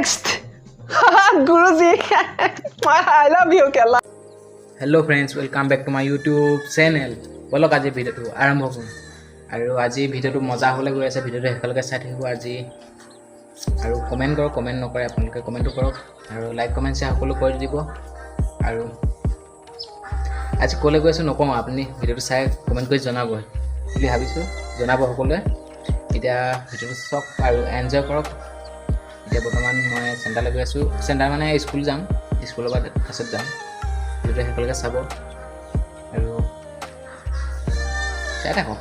Next. Guruji. I love you, Kerala. Hello friends, welcome back to my YouTube channel. Bolok আজি ভিডিওটো আৰম্ভ কৰোঁ আৰু আজি ভিডিওটো মজা হ'লে গৈ আছে ভিডিওটো হেকলকে চাই থাকিব আজি আৰু কমেন্ট কৰক কমেন্ট নকৰে আপোনালোকে কমেন্টটো কৰক আৰু লাইক কমেন্ট শেয়াৰ সকলো কৰি দিব আৰু আজি ক'লে গৈছো নকওঁ আপুনি ভিডিওটো চাই কমেন্ট কৰি জনাব বুলি ভাবিছো জনাব সকলোৱে এতিয়া ভিডিওটো চাওক আৰু এনজয় কৰক এতিয়া বৰ্তমান মই চেণ্টাৰলৈ গৈ আছো চেণ্টাৰ মানে স্কুল যাম স্কুলৰ পৰা পাছত যাম ভিডিওটো সকলোকে চাব আৰু চাই থাকক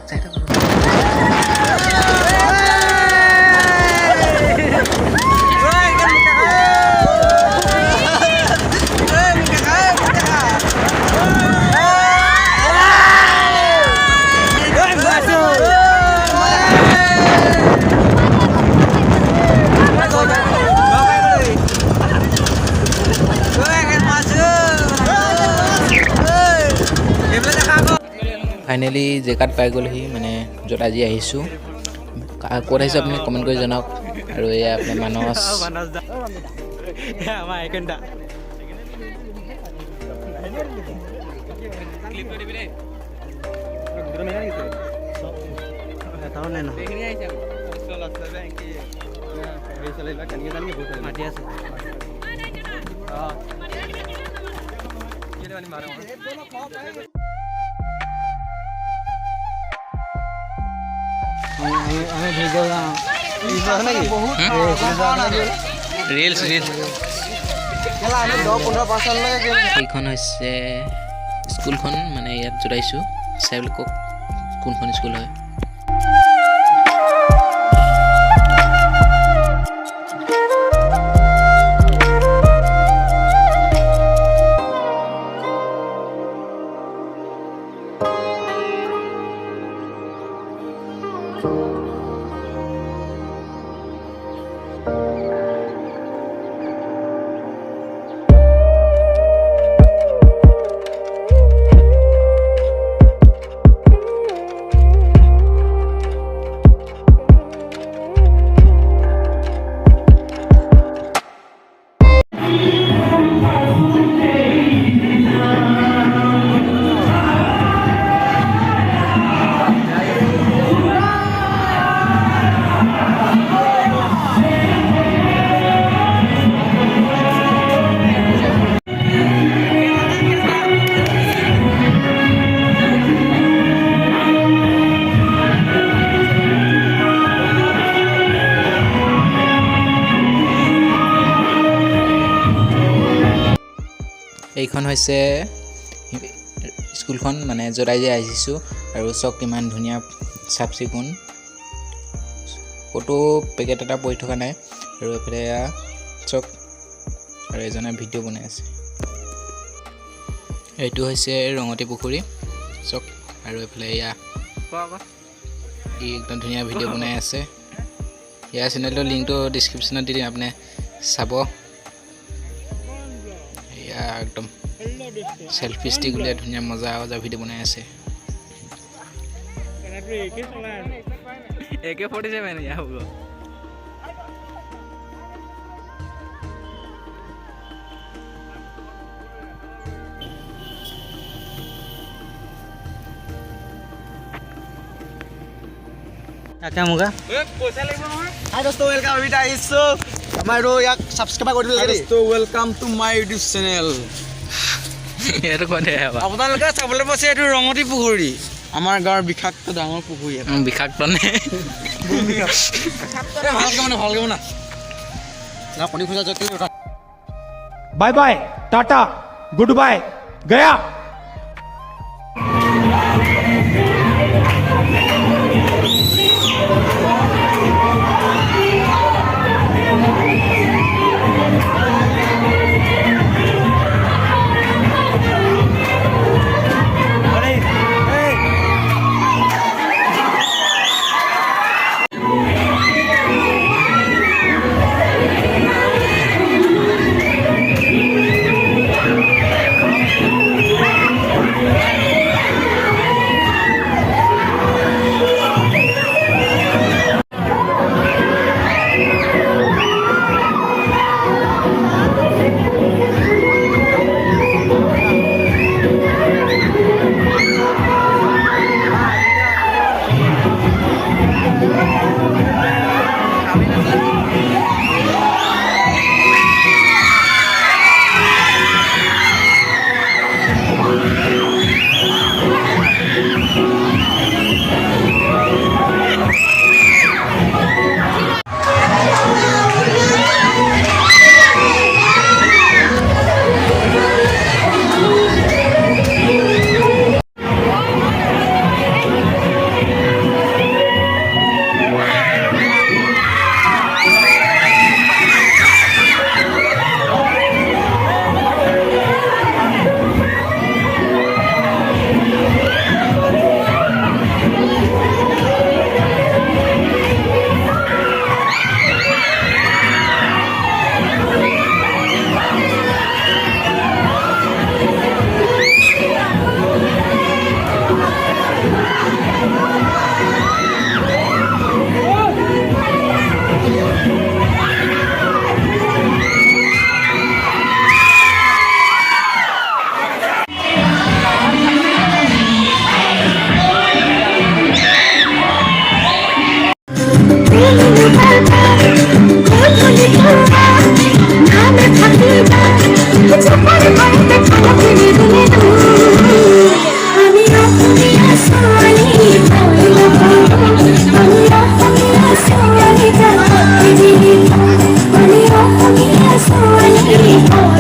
ফাইনালি জেগাত পাই গ'লহি মানে য'ত আজি আহিছোঁ ক'ত আহিছোঁ আপুনি কমেণ্ট কৰি জনাওক আৰু এয়া আপোনাৰ মানস আমাৰ AIKEN দা ৰিলছ এইখন হৈছে স্কুলখন মানে ইয়াত জোৰাইছোঁ চাই বুলি কওক কোনখন স্কুল হয় এইখন হৈছে স্কুলখন মানে য'ত আজি আহিছোঁ আৰু চক কিমান ধুনীয়া চাফ চিকুণ ফটো পেকেট এটা পৰি থকা নাই আৰু এফালে চক আৰু এজনে ভিডিঅ' বনাই আছে এইটো হৈছে ৰঙতি পুখুৰী চক আৰু এফালে এয়া একদম ধুনীয়া ভিডিঅ' বনাই আছে ইয়াৰ চেনেলটোৰ লিংকটো ডিছক্ৰিপশ্যনত দি দিম আপুনি চাব একদম সেলফি ষ্টিক উলিয়াই ধুনীয়া মজা ভিডিঅ' বনাই আছে AK-47 ইয়া হ'ব क्या मुगा পইচা লাগিব নহয় हाय दोस्तों वेलकम अभी आइसो हमारो याक सब्सक्राइब कर दिले दोस्तों welcome to my YouTube channel এইটো কোনে হেবা আপোনালোকে চাবলৈ পাইছে এইটো ৰঙতি পুখুৰী আমাৰ গাঁৱৰ বিষাক্ত ডাঙৰ পুখুৰী এটা বিষাক্ত নে ভালকে মানে ना पानी खुजा जके bye bye tata good bye गया for